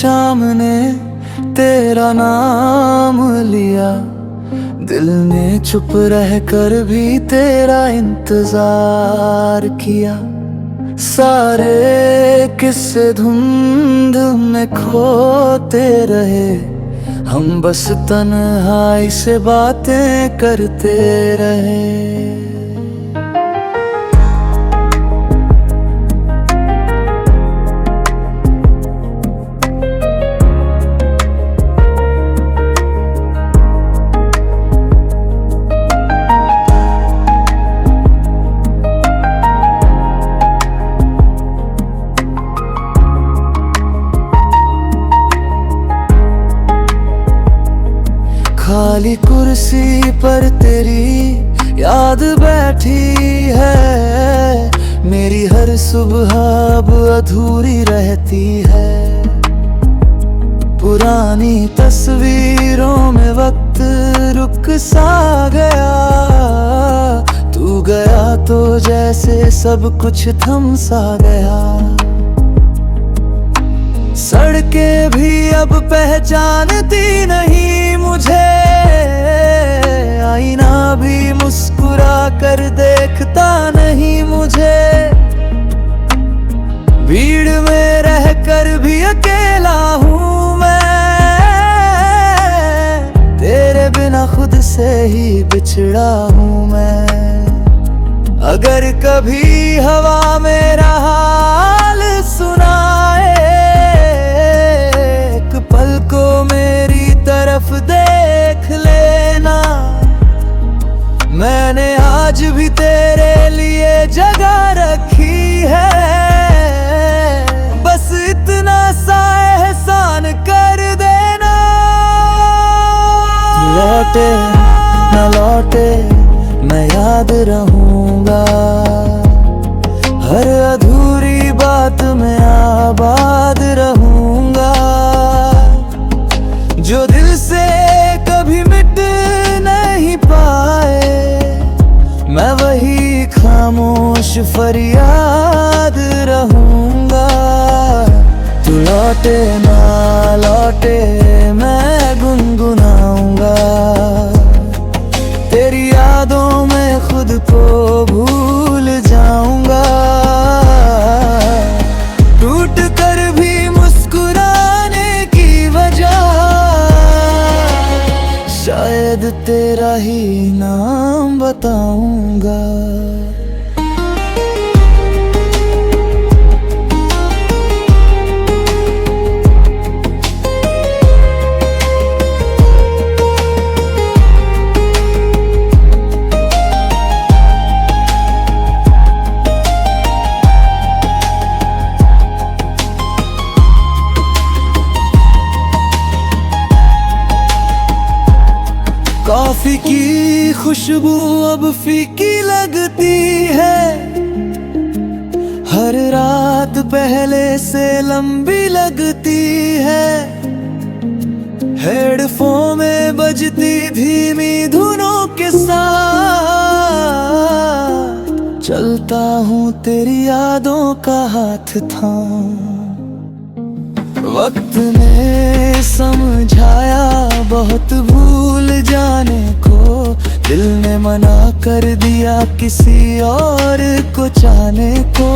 शाम ने तेरा नाम लिया, दिल ने चुप रह कर भी तेरा इंतजार किया। सारे किस्से धुंध में खोते रहे, हम बस तन्हाई से बातें करते रहे। खाली कुर्सी पर तेरी याद बैठी है, मेरी हर सुबह अब अधूरी रहती है। पुरानी तस्वीरों में वक्त रुक सा गया, तू गया तो जैसे सब कुछ थम सा गया। सड़कें भी अब पहचानती नहीं मुझे, आईना भी मुस्कुरा कर देखता नहीं मुझे। भीड़ में रहकर भी अकेला हूँ मैं, तेरे बिना खुद से ही बिछड़ा हूँ मैं। अगर कभी हवा मेरा हाल सुनाए, एक पल को मेरी तरफ देख लेना। मैंने आज भी तेरे लिए जगह रखी है, बस इतना सा एहसान कर देना। लौटे न लौटे मैं याद रहूंगा, हर अधूरी बात में आबाद रहूंगा। जो दिल से कभी मिट नहीं पाए, मैं वही खामोश फरियाद रहूंगा। तू लौटे ना लौटे मैं गुनगुनाऊंगा, तेरी यादों में खुद को भूल जाऊंगा। टूट कर भी मुस्कुराने की वजह शायद तेरा ही नाम बताऊंगा। कॉफी की खुशबू अब फीकी लगती है, हर रात पहले से लंबी लगती है। हेडफोन में बजती धीमी धुनों के साथ चलता हूँ तेरी यादों का हाथ थाम। वक्त ने समझाया बहुत भूल जाने को, दिल ने मना कर दिया किसी और को चाहने को।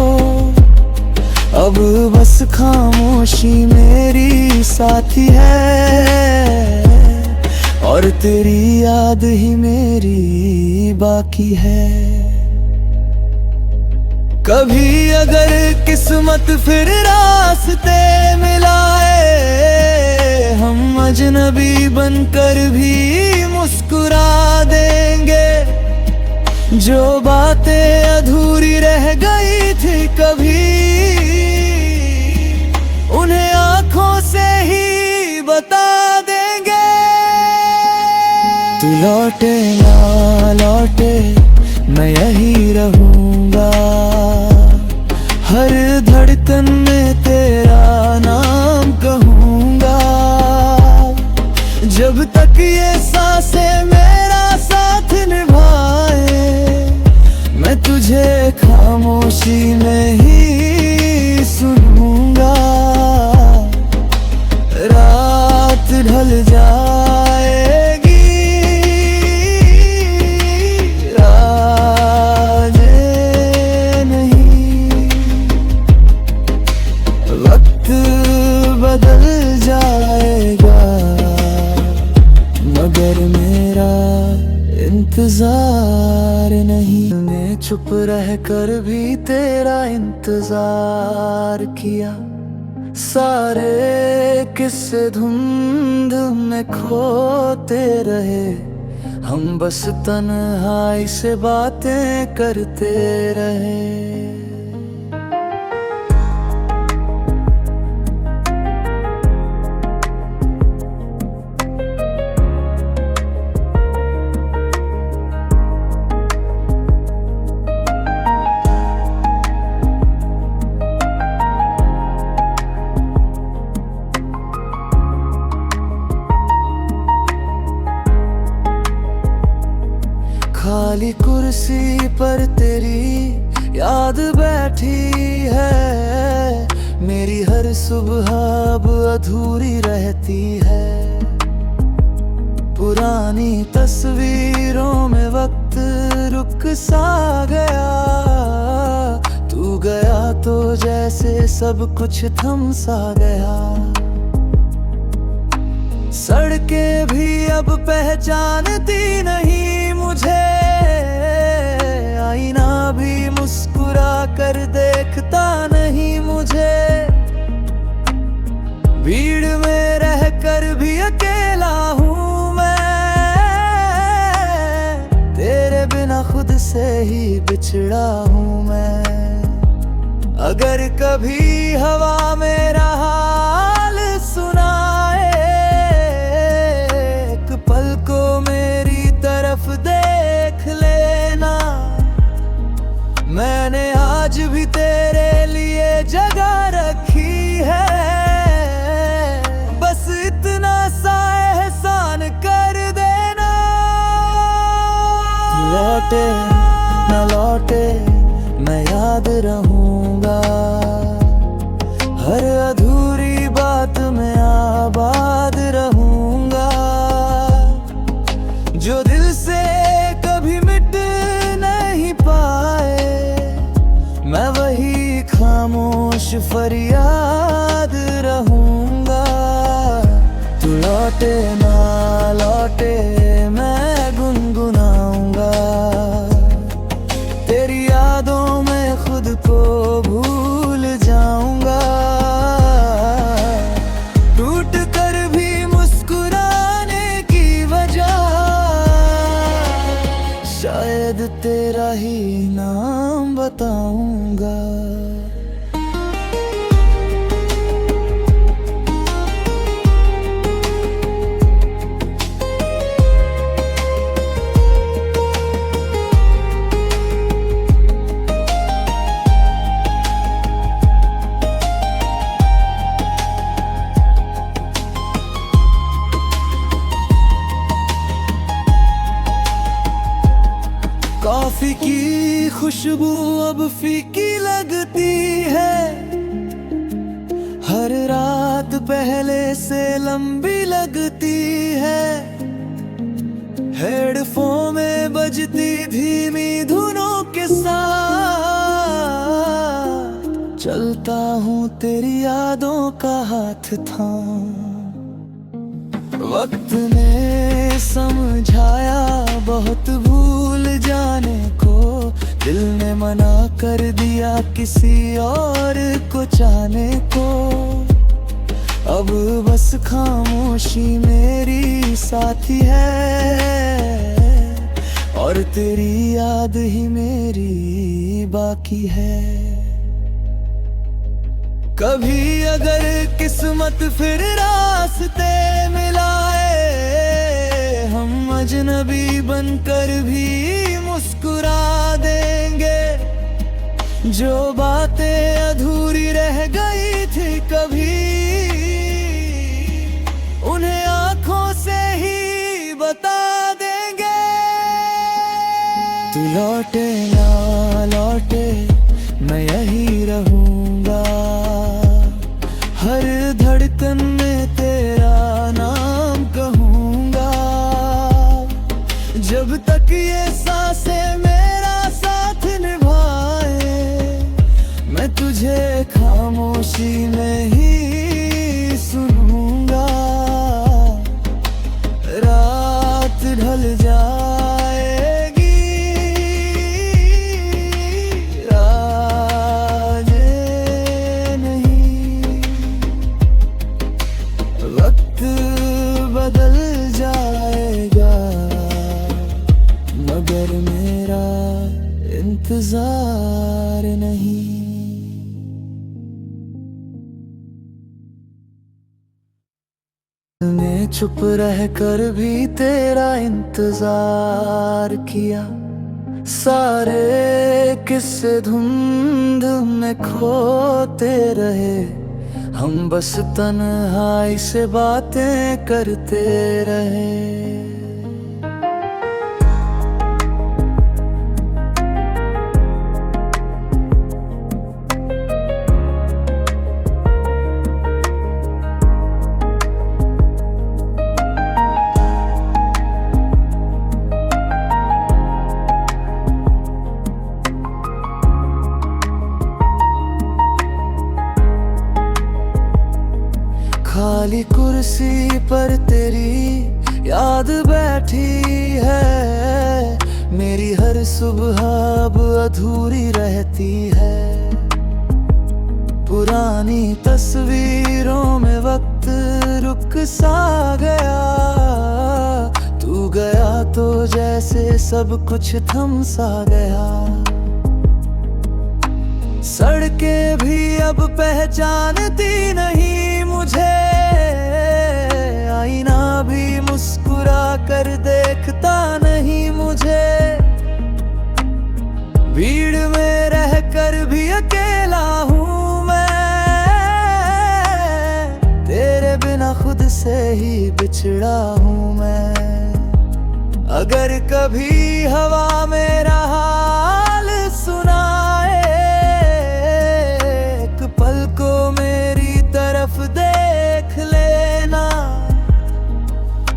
अब बस खामोशी मेरी साथी है, और तेरी याद ही मेरी बाकी है। कभी अगर किस्मत फिर रास्ते मिलाए, हम अजनबी बनकर भी मुस्कुरा देंगे। जो बातें अधूरी रह गई थी कभी, उन्हें आंखों से ही बता देंगे। तू लौटे ना लौटे मैं यही रहूंगा, हर धड़कन में तेरा नाम कहूंगा। जब तक ये सांसें मेरा साथ निभाए, मैं तुझे खामोशी में ही सुनूंगा। बदल जाएगा, मगर मेरा इंतजार नहीं। मैं चुप रह कर भी तेरा इंतजार किया, सारे किस्से धुंध में खोते रहे, हम बस तन्हाई से बातें करते रहे। खाली कुर्सी पर तेरी याद बैठी है, मेरी हर सुबह अब अधूरी रहती है। पुरानी तस्वीरों में वक्त रुक सा गया, तू गया तो जैसे सब कुछ थम सा गया। सड़कें भी अब पहचानती नहीं मुझे, आईना भी मुस्कुरा कर देखता नहीं मुझे। भीड़ में रहकर भी अकेला हूँ मैं, तेरे बिना खुद से ही बिछड़ा हूँ मैं। अगर कभी हवा मेरा हाल सुनाए, पल को मेरी तरफ देख लेना। मैंने आज भी तेरे लिए जगह रखी है, बस इतना सा एहसान कर देना। लौटे न लौटे मैं याद रहूंगा, हर अधूरी बात में आबाद रहूंगा। जो दिल से कभी मिट नहीं पाए, मैं वही खामोश फरियाद रहूंगा। तू लौटे ना लौटे मैं गुनगुनाऊंगा, तेरी यादों में खुद को भूल जाऊंगा। टूट कर भी मुस्कुराने की वजह शायद तेरा ही नाम बताऊंगा। कॉफी की खुशबू अब फीकी लगती है, हर रात पहले से लंबी लगती है। हेडफोन में बजती धीमी धुनों के साथ चलता हूँ तेरी यादों का हाथ थाम। वक्त ने समझाया बहुत भूल जाने को, दिल ने मना कर दिया किसी और को चाहने को। अब बस खामोशी मेरी साथी है, और तेरी याद ही मेरी बाकी है। कभी अगर किस्मत फिर रास्ते मिलाए, हम अजनबी बनकर भी मुस्कुरा देंगे। जो बातें अधूरी रह गई थी कभी, उन्हें आंखों से ही बता देंगे। तू लौटे ना लौटे मैं यही रहूंगा, हर धड़कन में तेरा नाम कहूंगा। जब तक ये सांसें मेरा साथ निभाए, मैं तुझे खामोशी में ही ने चुप रह कर भी तेरा इंतजार किया। सारे किस्से धुंध में खोते रहे, हम बस तन्हाई से बातें करते रहे। खाली कुर्सी पर तेरी याद बैठी है, मेरी हर सुबह अब अधूरी रहती है। पुरानी तस्वीरों में वक्त रुक सा गया, तू गया तो जैसे सब कुछ थम सा गया। सड़कें भी अब पहचानती नहीं मुझे, आईना भी मुस्कुरा कर देखता नहीं मुझे। भीड़ में रहकर भी अकेला हूँ मैं, तेरे बिना खुद से ही बिछड़ा हूँ मैं। अगर कभी हवा मेरा हाल सुनाए, एक पल को मेरी तरफ देख लेना।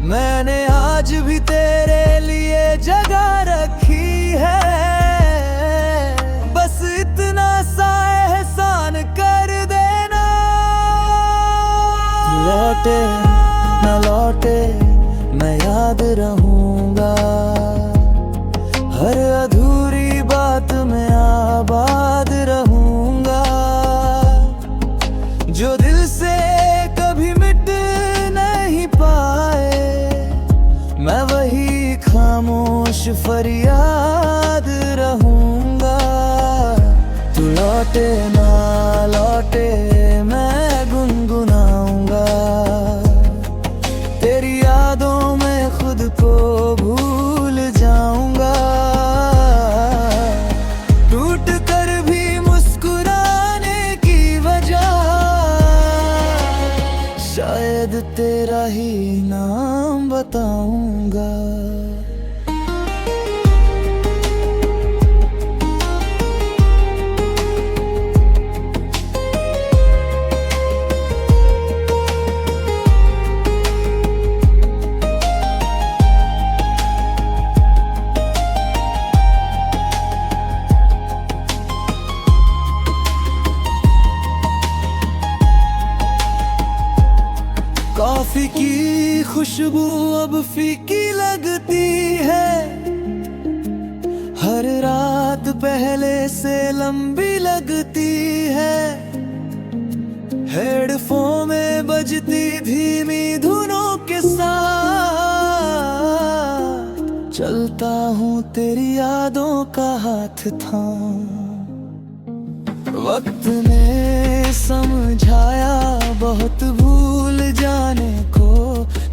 मैंने आज भी तेरे लिए जगह रखी है, बस इतना सा एहसान कर देना। लौटे न लौटे मैं याद रहूंगा, हर अधूरी बात में आबाद रहूंगा। जो दिल से कभी मिट नहीं पाए, मैं वही खामोश फरियाद रहूंगा। तू लौटे ना लौटे मैं गुनगुनाऊंगा, तेरी यादों में खुद को भूल जाऊंगा। टूट कर भी मुस्कुराने की वजह शायद तेरा ही नाम बताऊंगा। कॉफी की खुशबू अब फीकी लगती है, हर रात पहले से लंबी लगती है। हेडफोन में बजती धीमी धुनों के साथ चलता हूँ तेरी यादों का हाथ थाम। वक्त ने समझाया बहुत भूल जाने को,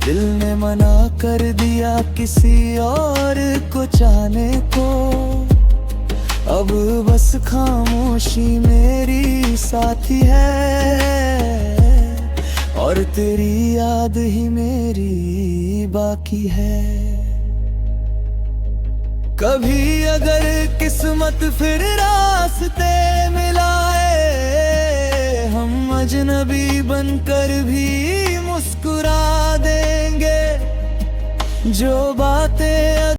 दिल ने मना कर दिया किसी और को चाहने को। अब बस खामोशी मेरी साथी है, और तेरी याद ही मेरी बाकी है। कभी अगर किस्मत फिर रास्ते मिलाए, हम अजनबी बनकर भी मुस्कुरा देंगे। जो बातें